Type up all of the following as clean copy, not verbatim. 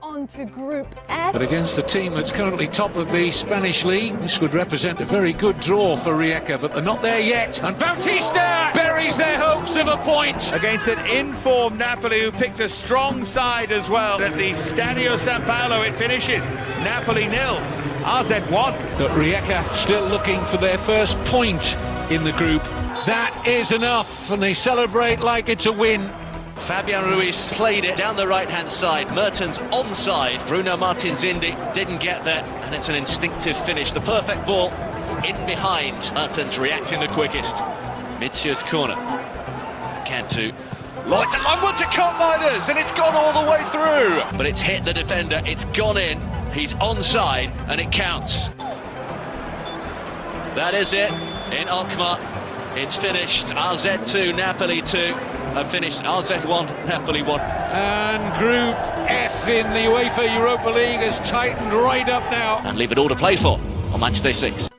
on to Group F. But against the team that's currently top of the Spanish league, this would represent a very good draw for Rijeka, but they're not there yet. And Bautista buries their hopes of a point. Against an in-form Napoli who picked a strong side as well. At the Stadio San Paolo it finishes. Napoli 0, AZ 1. But Rijeka still looking for their first point in the group. That is enough, and they celebrate like it's a win. Fabian Ruiz played it down the right-hand side. Mertens onside. Bruno Martins Indy didn't get there, and it's an instinctive finish. The perfect ball in behind. Mertens reacting the quickest. Mitzio's corner. Cantu. It's a long one to Kottliners, and it's gone all the way through. But it's hit the defender. It's gone in. He's onside, and it counts. That is it in Alkmaar. It's finished. AZ 2, Napoli 2. And finished AZ 1, Napoli 1. And Group F in the UEFA Europa League has tightened right up now. And leave it all to play for on match day 6.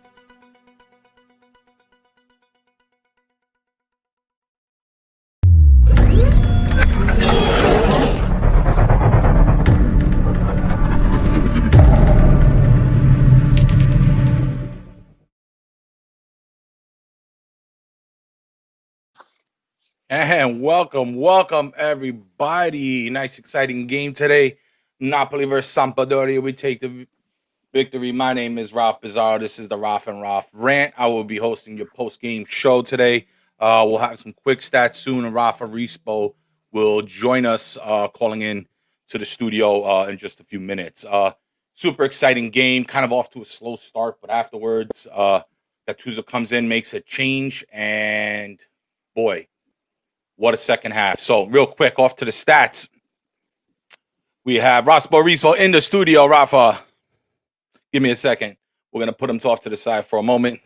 And welcome everybody. Nice exciting game today. Napoli versus Sampdoria. We take the victory. My name is Ralph Bizarro. This is the Ralph and Ralph Rant. I will be hosting your post-game show today. We'll have some quick stats soon, and Rafa Rispo will join us calling in to the studio in just a few minutes. Super exciting game, kind of off to a slow start, but afterwards Gattuso comes in, makes a change, and boy, what a second half. So real quick, off to the stats. We have Raspo Rispo in the studio. Rafa, give me a second. We're going to put him off to the side for a moment.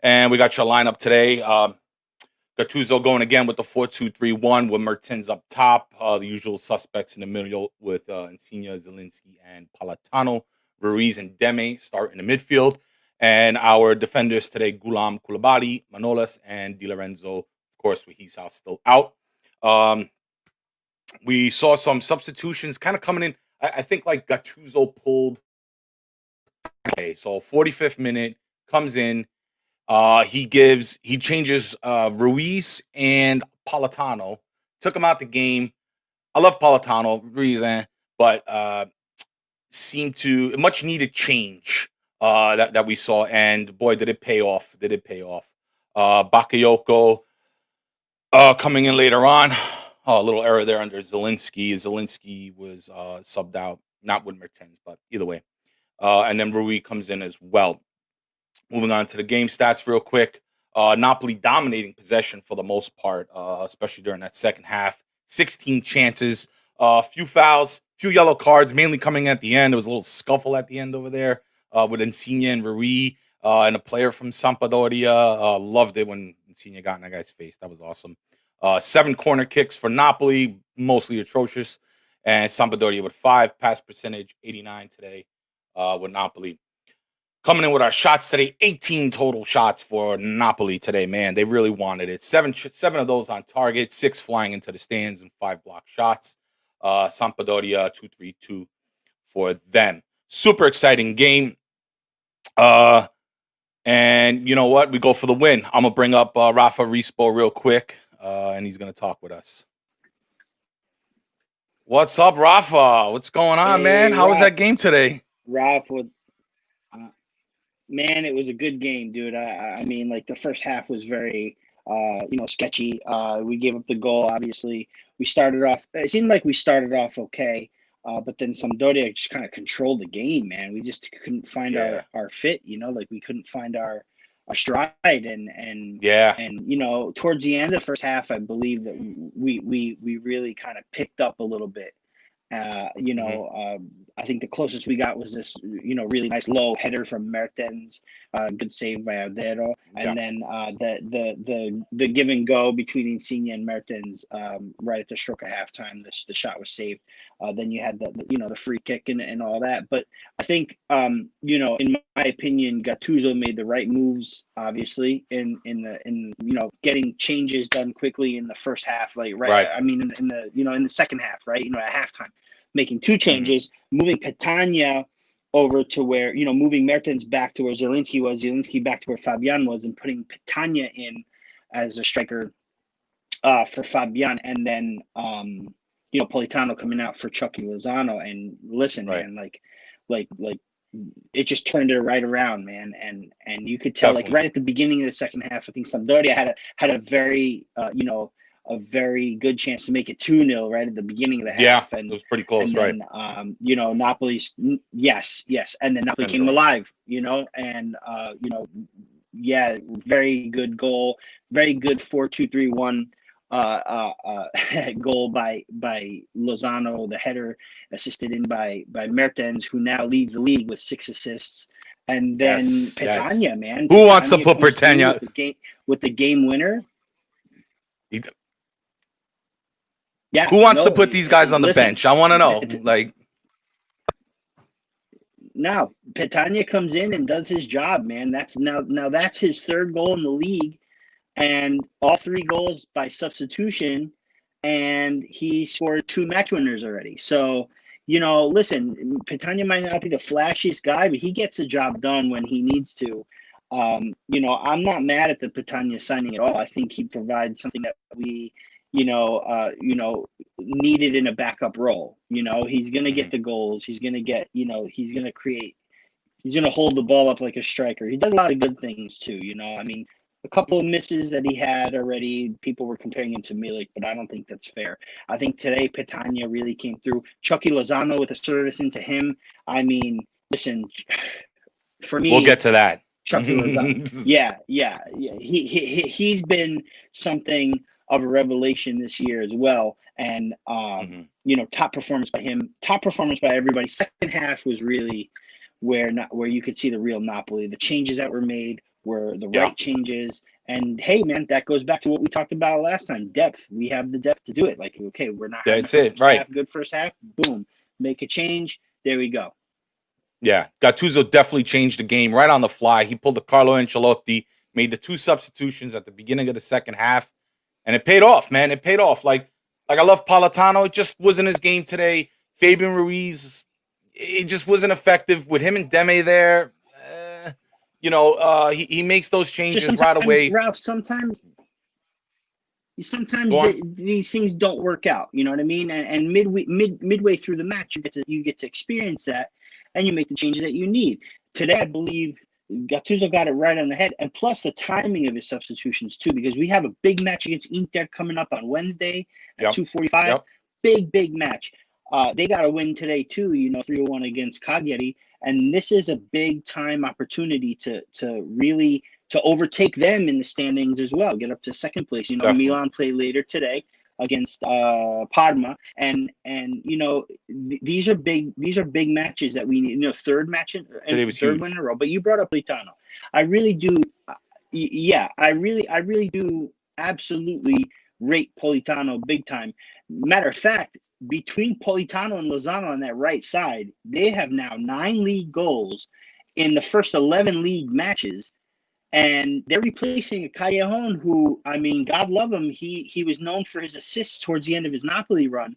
And we got your lineup today. Gattuso going again with the 4-2-3-1 with Mertens up top. The usual suspects in the middle with Insigne, Zielinski, and Palatano. Ruiz and Deme start in the midfield. And our defenders today, Gulam Koulibaly, Manolas, and Di Lorenzo, of course, with Hisao still out. We saw some substitutions kind of coming in. I think like Gattuso pulled. Okay, so 45th minute comes in. He changes Ruiz and Palatano. Took him out the game. I love Palatano, Ruiz, but seemed to much needed change. That we saw, and boy, did it pay off. Bakayoko coming in later on. Oh, a little error there under Zielinski. Zielinski was subbed out, not with Mertens, but either way. And then Rui comes in as well. Moving on to the game stats real quick. Napoli dominating possession for the most part, especially during that second half. 16 chances, few fouls, few yellow cards, mainly coming at the end. There was a little scuffle at the end over there. With Insigne and Rui and a player from Sampdoria. Loved it when Insigne got in that guy's face. That was awesome. 7 corner kicks for Napoli, mostly atrocious. And Sampdoria with 5. Pass percentage, 89 today with Napoli. Coming in with our shots today, 18 total shots for Napoli today, man. They really wanted it. 7 of those on target, 6 flying into the stands, and 5 block shots. Sampdoria 2-3-2 for them. Super exciting game. And you know what? We go for the win. I'm going to bring up Rafa Rispo real quick, and he's going to talk with us. What's up, Rafa? What's going on, man? How was that game today? Rafa, man, it was a good game, dude. I mean, like, the first half was very, sketchy. We gave up the goal, obviously. It seemed like we started off okay. But then Sampdoria just kind of controlled the game, man. We just couldn't find our fit, like we couldn't find our stride. And towards the end of the first half, I believe that we really kind of picked up a little bit. I think the closest we got was this, really nice low header from Mertens, good save by Aldero, and then the give and go between Insigne and Mertens right at the stroke of halftime. The shot was saved Then you had the free kick and all that. But I think, in my opinion, Gattuso made the right moves, obviously, in getting changes done quickly in the first half, Right. I mean, in the second half, right? At halftime, making two Mm-hmm. changes, moving Petagna over to where, moving Mertens back to where Zielinski was, Zielinski back to where Fabian was, and putting Petagna in as a striker for Fabian, and then Politano coming out for Chucky Lozano. And listen, Right. man, like it just turned it right around, man. And you could tell, Definitely. right at the beginning of the second half, I think Sampdoria had a very a very good chance to make it 2-0 right at the beginning of the half. Yeah, And it was pretty close, and right? then Napoli's yes, and then Napoli And came draw. alive, and yeah, very good goal, very good 4-2-3-1 goal by Lozano, the header assisted in by Mertens, who now leads the league with 6 assists. And then Yes, Petagna, yes. man, Who wants to put comes through Petagna? with the game winner? He- Yeah, Who wants to put these guys on the bench? I want to know. Now Petagna comes in and does his job, man. That's his third goal in the league, and all 3 goals by substitution, and he scored 2 match winners already. So, listen, Petagna might not be the flashiest guy, but he gets the job done when he needs to. I'm not mad at the Petagna signing at all. I think he provides something that we, needed in a backup role. He's going to get the goals. He's going to get, he's going to create. He's going to hold the ball up like a striker. He does a lot of good things too. I mean, a couple of misses that he had already, people were comparing him to Milik, but I don't think that's fair. I think today Petagna really came through. Chucky Lozano with a service into him. I mean, listen, for me, we'll get to that. Chucky Lozano. Yeah. He's been something of a revelation this year as well. And, top performance by him, top performance by everybody. Second half was really where you could see the real Napoli. The changes that were made were the right changes. And hey, man, that goes back to what we talked about last time. Depth. We have the depth to do it. Like, okay, we're not having That's it, right? good first half. Boom, make a change. There we go. Yeah, Gattuso definitely changed the game right on the fly. He pulled the Carlo Ancelotti, made the 2 substitutions at the beginning of the second half, and it paid off, man. It paid off. Like I love Politano. It just wasn't his game today. Fabian Ruiz, it just wasn't effective with him and Deme there. He makes those changes right away. Ralph, sometimes these things don't work out. You know what I mean? And midway through the match, you get to experience that, and you make the changes that you need. Today, I believe Gattuso got it right on the head, and plus the timing of his substitutions too, because we have a big match against Inter coming up on Wednesday at 2:45. Big match. They got a win today too. 3-1 against Cagliari, and this is a big time opportunity to really overtake them in the standings as well. Get up to second place. Definitely. Milan play later today against Parma, and these are big matches that we need. Third match and third win in a row. But you brought up Politano. I really do. I really do absolutely rate Politano big time. Matter of fact, between Politano and Lozano on that right side, they have now 9 league goals in the first 11 league matches. And they're replacing a Callejon who, I mean, God love him. He was known for his assists towards the end of his Napoli run,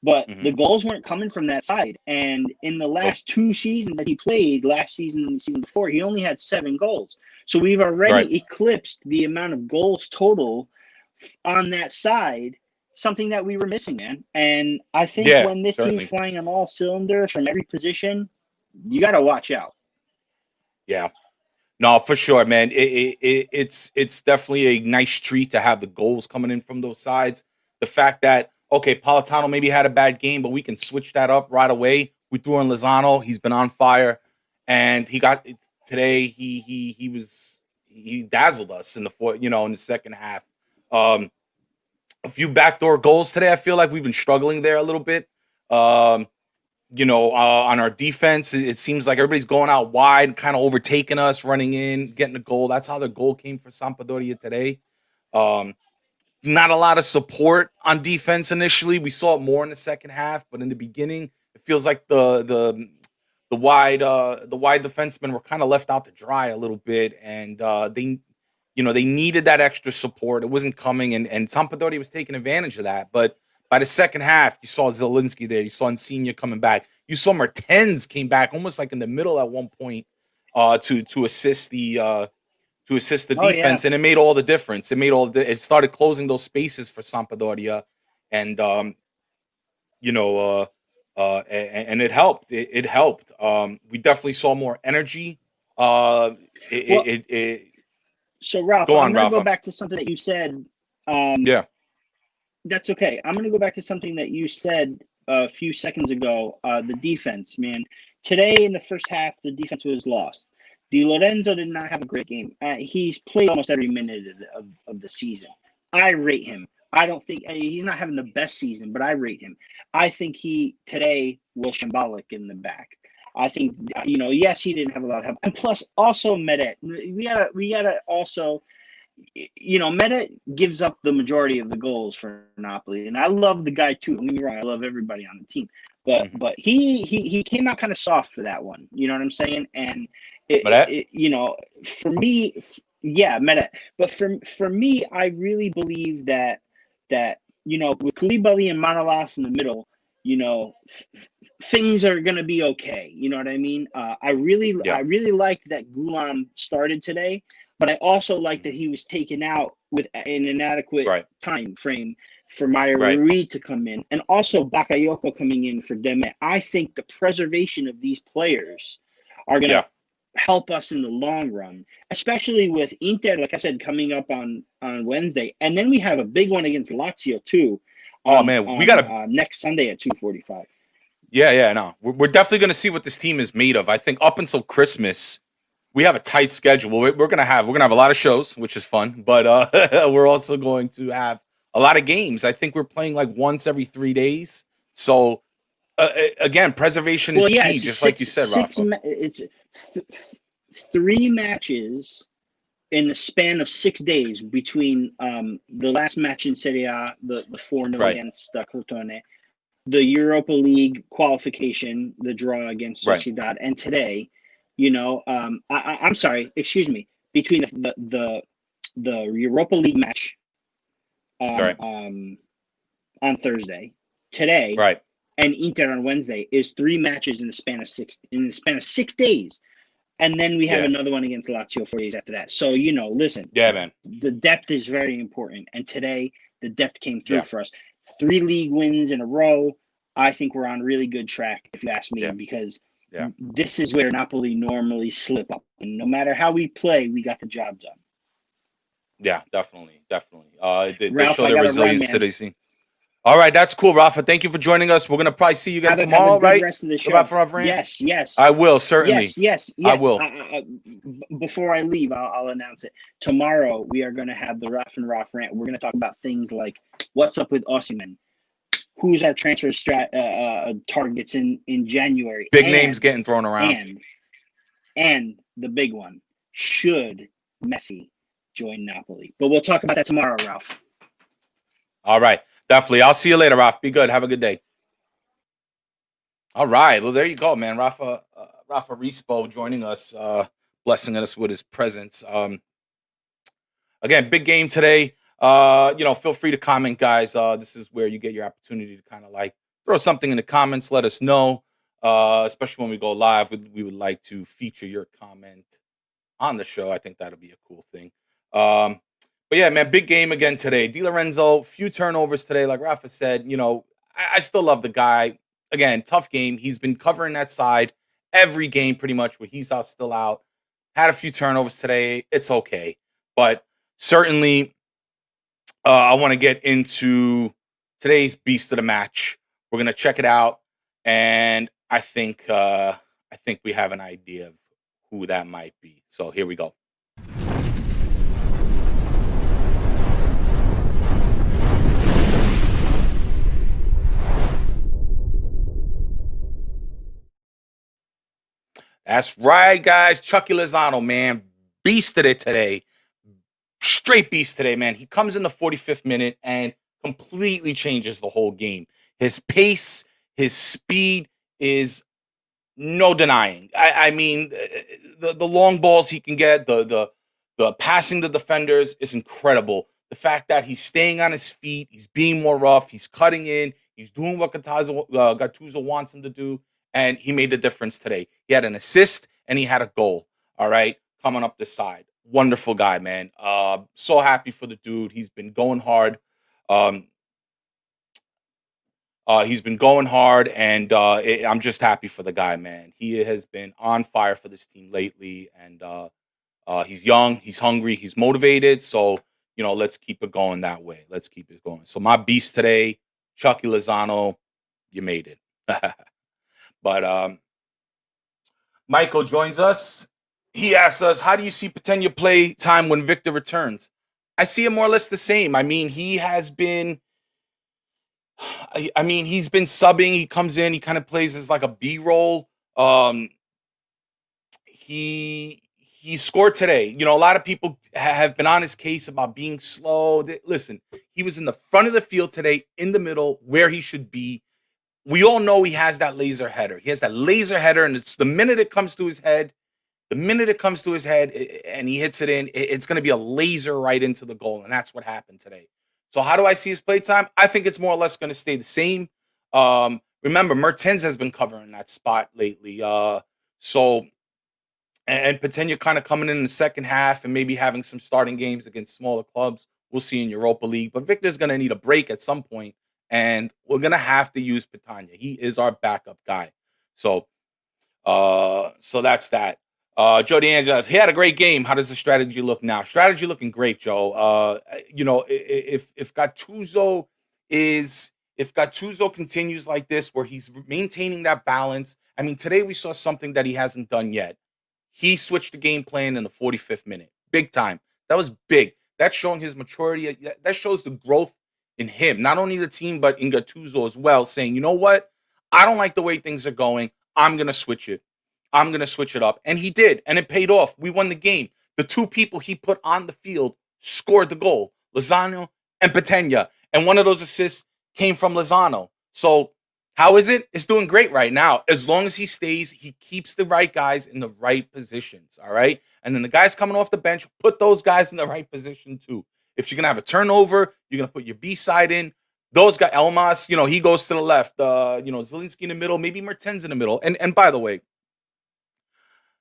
but the goals weren't coming from that side. And in the last 2 seasons that he played, last season and the season before, he only had 7 goals. So we've already eclipsed the amount of goals total on that side, something that we were missing, man. And I think when this team's flying on all cylinders from every position, you got to watch out. Yeah. No, for sure, man. It's definitely a nice treat to have the goals coming in from those sides. The fact that, okay, Politano maybe had a bad game, but we can switch that up right away. We threw in Lozano. He's been on fire. And he got today, he dazzled us in the second half. A few backdoor goals today. I feel like we've been struggling there a little bit. On our defense, it seems like everybody's going out wide, kind of overtaking us, running in, getting a goal. That's how the goal came for Sampdoria today. not a lot of support on defense initially. We saw it more in the second half, but in the beginning, it feels like the wide defensemen were kind of left out to dry a little bit, and they needed that extra support. It wasn't coming, and Sampdoria was taking advantage of that. But by the second half, you saw Zielinski there, you saw Insigne coming back, you saw Mertens came back almost like in the middle at one point to assist the defense, and it made all the difference. It started closing those spaces for Sampdoria, and and it helped. It helped. We definitely saw more energy. Uh, So, Ralph, Go on, I'm going to go Rafa. back to something that you said. Yeah. That's okay. I'm going to go back to something that you said a few seconds ago. The defense, man. Today in the first half, the defense was lost. Di Lorenzo did not have a great game. He's played almost every minute of the season. I rate him. I don't think he's not having the best season, but I rate him. I think he today was shambolic in the back. I think yes, he didn't have a lot of help, and plus also Meret. We gotta also, Meret gives up the majority of the goals for Napoli, and I love the guy too. Don't get me wrong, I love everybody on the team, but he came out kind of soft for that one. You know what I'm saying? And for me, yeah, Meret. But for me, I really believe that with Koulibaly and Manolas in the middle, things are gonna be okay. You know what I mean? I really liked that Gulam started today, but I also like that he was taken out with an inadequate time frame for Maya Rui to come in, and also Bakayoko coming in for Deme. I think the preservation of these players are gonna help us in the long run, especially with Inter, like I said, coming up on Wednesday, and then we have a big one against Lazio too. We got next Sunday at 2:45. Yeah, no, we're definitely going to see what this team is made of. I think up until Christmas, we have a tight schedule. We're gonna have a lot of shows, which is fun, but we're also going to have a lot of games. I think we're playing like once every 3 days. So again, preservation is key, just like you said, Rafa. It's 3 matches in the span of 6 days between the last match in Serie A, the 4-0 against Crotone, the Europa League qualification, the draw against Sociedad, and today. I'm sorry, excuse me, between the Europa League match on Thursday, today, and Inter on Wednesday is 3 matches in the span of 6 days. And then we have another one against Lazio 4 days after that. So, listen. Yeah, man. The depth is very important. And today, the depth came through for us. 3 league wins in a row. I think we're on really good track, if you ask me, because this is where Napoli normally slip up. And no matter how we play, we got the job done. Yeah, definitely. They Ralph, show their resilience today. All right, that's cool, Rafa. Thank you for joining us. We're gonna probably see you again tomorrow, right? Rest of the show. Yes. I will certainly. Yes. I will. Before I leave, I'll announce it. Tomorrow we are gonna have the Raf and Raf rant. We're gonna talk about things like what's up with Osimhen, who's our transfer targets in January. Big names getting thrown around. And the big one, should Messi join Napoli? But we'll talk about that tomorrow, Ralph. All right. Definitely. I'll see you later, Raf. Be good. Have a good day. All right. Well, there you go, man. Rafa Rispo joining us, blessing us with his presence. Again, big game today. Feel free to comment, guys. This is where you get your opportunity to kind of like throw something in the comments. Let us know, especially when we go live. We would like to feature your comment on the show. I think that'll be a cool thing. But yeah, man, big game again today. Di Lorenzo, few turnovers today. Like Rafa said, I still love the guy. Again, tough game. He's been covering that side every game pretty much where he's still out. Had a few turnovers today. It's okay. But certainly, I want to get into today's beast of the match. We're going to check it out. And I think we have an idea of who that might be. So here we go. That's right, guys. Chucky Lozano, man, beasted it today. straight beast today, man. He comes in the 45th minute and completely changes the whole game. His pace, his speed is no denying. I mean, the long balls he can get, the passing the defenders is incredible. The fact that he's staying on his feet, he's being more rough, he's cutting in, he's doing what Gattuso wants him to do, and he made the difference today. He had an assist and he had a goal. All right, coming up the side. Wonderful guy, man. So happy for the dude. He's been going hard. He's been going hard, and I'm just happy for the guy, man. He has been on fire for this team lately, and he's young, he's hungry, he's motivated. So, let's keep it going that way. Let's keep it going. So my beast today, Chucky Lozano, you made it. But Michael joins us. He asks us, how do you see Patenya play time when Victor returns? I see it more or less the same. I mean, he's been subbing. He comes in, he kind of plays as like a B role. He scored today. A lot of people have been on his case about being slow. Listen, he was in the front of the field today, in the middle, where he should be. We all know he has that laser header. He has that laser header, and it's the minute it comes to his head, and he hits it in, it's going to be a laser right into the goal, and that's what happened today. So how do I see his play time? I think it's more or less going to stay the same. Remember, Mertens has been covering that spot lately. And Patenya kind of coming in the second half and maybe having some starting games against smaller clubs. We'll see in Europa League. But Victor's going to need a break at some point, and we're going to have to use Patenya. He is our backup guy. So that's that. Joe DeAngelis, he had a great game. How does the strategy look now? Strategy looking great, Joe. If Gattuso continues like this, where he's maintaining that balance. I mean, today we saw something that he hasn't done yet. He switched the game plan in the 45th minute. Big time. That was big. That's showing his maturity. That shows the growth in him, not only the team, but in Gattuso as well, saying, you know what? I don't like the way things are going. I'm going to switch it. I'm going to switch it up. And he did. And it paid off. We won the game. The two people he put on the field scored the goal, Lozano and Patenya. And one of those assists came from Lozano. So how is it? It's doing great right now. As long as he keeps the right guys in the right positions. All right. And then the guys coming off the bench, put those guys in the right position too. If you're going to have a turnover, you're going to put your B side in. Those guys, Elmas, he goes to the left. Zielinski in the middle, maybe Mertens in the middle. And by the way,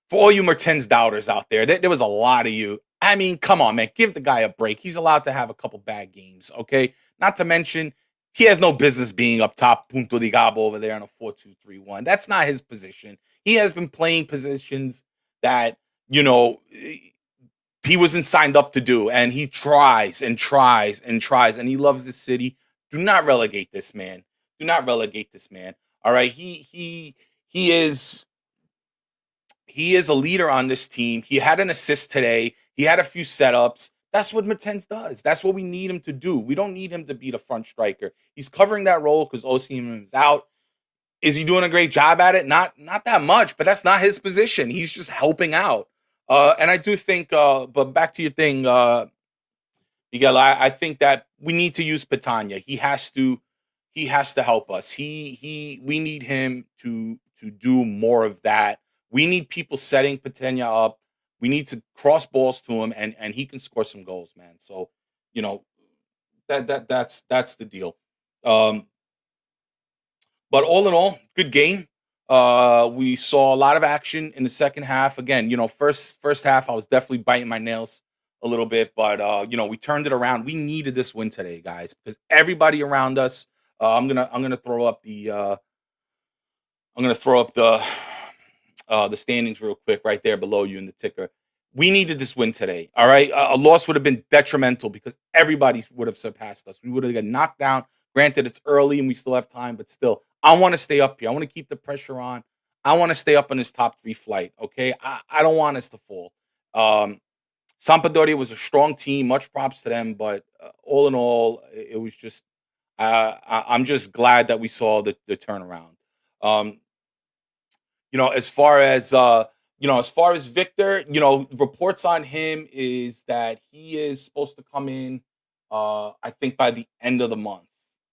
for all you Mertens doubters out there, there was a lot of you. I mean, come on, man. Give the guy a break. He's allowed to have a couple bad games, okay? Not to mention, he has no business being up top, Punto di Gabo over there on a 4-2-3-1. That's not his position. He has been playing positions that, he wasn't signed up to do, and he tries and tries and tries, and he loves the city. Do not relegate this man. Do not relegate this man. All right? He is a leader on this team. He had an assist today. He had a few setups. That's what Mertens does. That's what we need him to do. We don't need him to be the front striker. He's covering that role because Osimhen is out. Is he doing a great job at it? Not that much, but that's not his position. He's just helping out. And I do think, but back to your thing, Miguel, I think that we need to use Patenya. He has to help us. We need him to do more of that. We need people setting Patenya up. We need to cross balls to him, and he can score some goals, man. So, that's the deal. But all in all, good game. We saw a lot of action in the second half. Again, first half I was definitely biting my nails a little bit, but we turned it around. We needed this win today, guys, because everybody around us. I'm gonna throw up the standings real quick right there below you in the ticker. We needed this win today. All right. A loss would have been detrimental because everybody would have surpassed us. We would have gotten knocked down. Granted, it's early and we still have time, but still, I want to stay up here. I want to keep the pressure on. I want to stay up on this top 3 flight. Okay. I don't want us to fall. Sampdoria was a strong team. Much props to them. But all in all, it was just, I'm just glad that we saw the turnaround. As far as as far as Victor, reports on him is that he is supposed to come in, I think by the end of the month,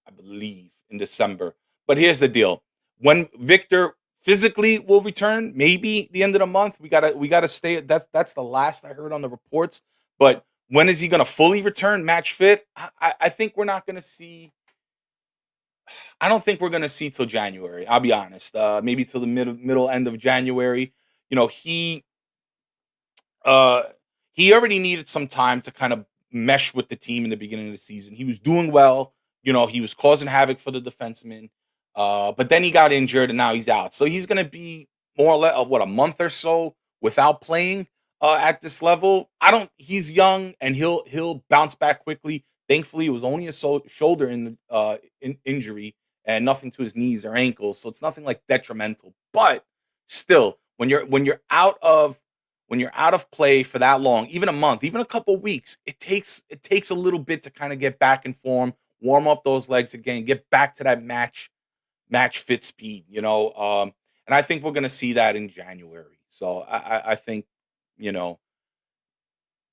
I believe in December. But here's the deal: when Victor physically will return, maybe the end of the month. We gotta stay. That's the last I heard on the reports. But when is he gonna fully return, match fit? I think we're not gonna see. I don't think we're gonna see till January. I'll be honest. Maybe till the middle end of January. You know, uh, he already needed some time to kind of mesh with the team in the beginning of the season. He was doing well. He was causing havoc for the defensemen. But then he got injured and now he's out. So he's going to be more or less, a month or so without playing at this level. He's young and he'll bounce back quickly. Thankfully, it was only a shoulder injury and nothing to his knees or ankles. So it's nothing like detrimental. But still, when you're out of play for that long, even a month, even a couple weeks, it takes a little bit to kind of get back in form, warm up those legs again, get back to that match fit speed. And I think we're going to see that in January. So I think, you know,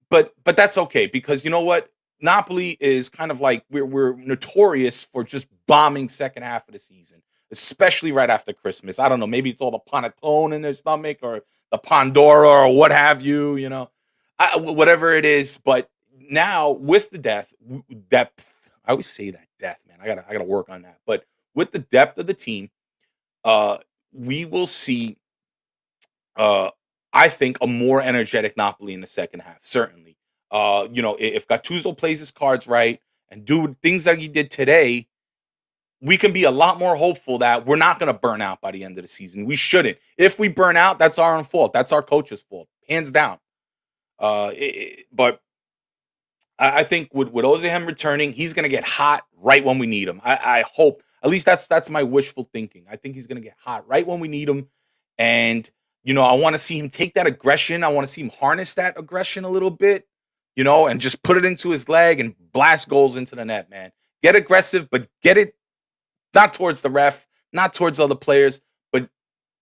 but that's okay because you know what? Napoli is kind of like we're notorious for just bombing second half of the season, especially right after Christmas. I don't know, maybe it's all the panettone in their stomach or the Pandora or what have you, whatever it is. But now with the depth, I always say that death, man. I gotta work on that. But with the depth of the team, uh, we will see, uh, I think, a more energetic Napoli in the second half. Certainly, if Gattuso plays his cards right and do things that he did today, we can be a lot more hopeful that we're not going to burn out by the end of the season. We shouldn't. If we burn out, that's our own fault. That's our coach's fault, hands down. But I think with Ozyhem returning, he's going to get hot right when we need him. I hope. At least that's my wishful thinking. I think he's going to get hot right when we need him. And, I want to see him take that aggression. I want to see him harness that aggression a little bit, and just put it into his leg and blast goals into the net, man. Get aggressive, but get it not towards the ref, not towards other players, but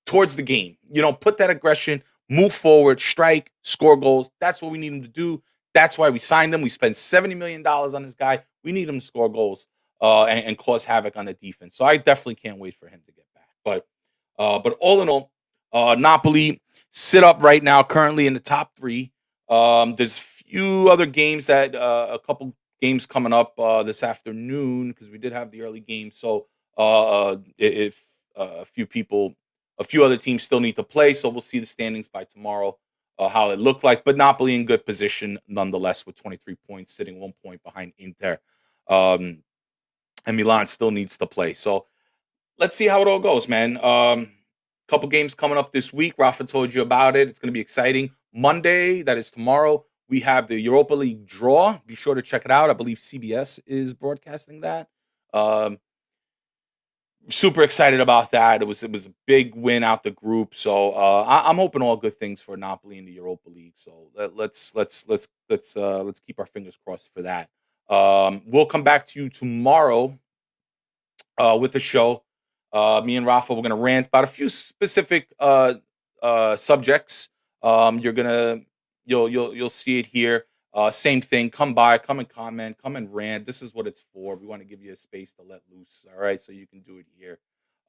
towards the game. Put that aggression, move forward, strike, score goals. That's what we need him to do. That's why we signed him. We spent $70 million on this guy. We need him to score goals and cause havoc on the defense. So I definitely can't wait for him to get back. But all in all, Napoli sit up right now, currently in the top three. There's few other games a couple games coming up this afternoon because we did have the early game. So if a few other teams still need to play, so we'll see the standings by tomorrow, how it looked like. But Napoli in good position nonetheless with 23 points, sitting 1 point behind Inter. And Milan still needs to play. So let's see how it all goes, man. Couple games coming up this week. Rafa told you about it. It's going to be exciting. Monday, that is tomorrow, we have the Europa League draw. Be sure to check it out. I believe CBS is broadcasting that. Super excited about that. It was a big win out the group. So I'm hoping all good things for Napoli in the Europa League. So let's keep our fingers crossed for that. We'll come back to you tomorrow with a show. Me and Rafa, we're gonna rant about a few specific subjects. You'll see it here. Same thing. Come by, come and comment, come and rant. This is what it's for. We want to give you a space to let loose. All right, so you can do it here.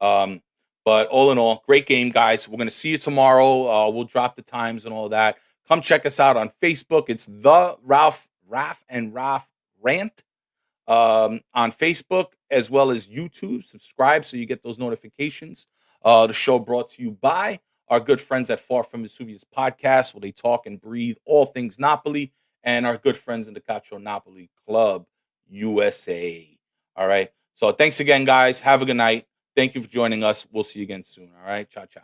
But all in all, great game, guys. We're gonna see you tomorrow. We'll drop the times and all that. Come check us out on Facebook. It's the Raf and Raf Rant on Facebook as well as YouTube. Subscribe so you get those notifications. The show brought to you by our good friends at Far From Vesuvius podcast, where they talk and breathe all things Napoli, and our good friends in the Calcio Napoli Club USA. All right. So thanks again, guys. Have a good night. Thank you for joining us. We'll see you again soon. All right. Ciao, ciao.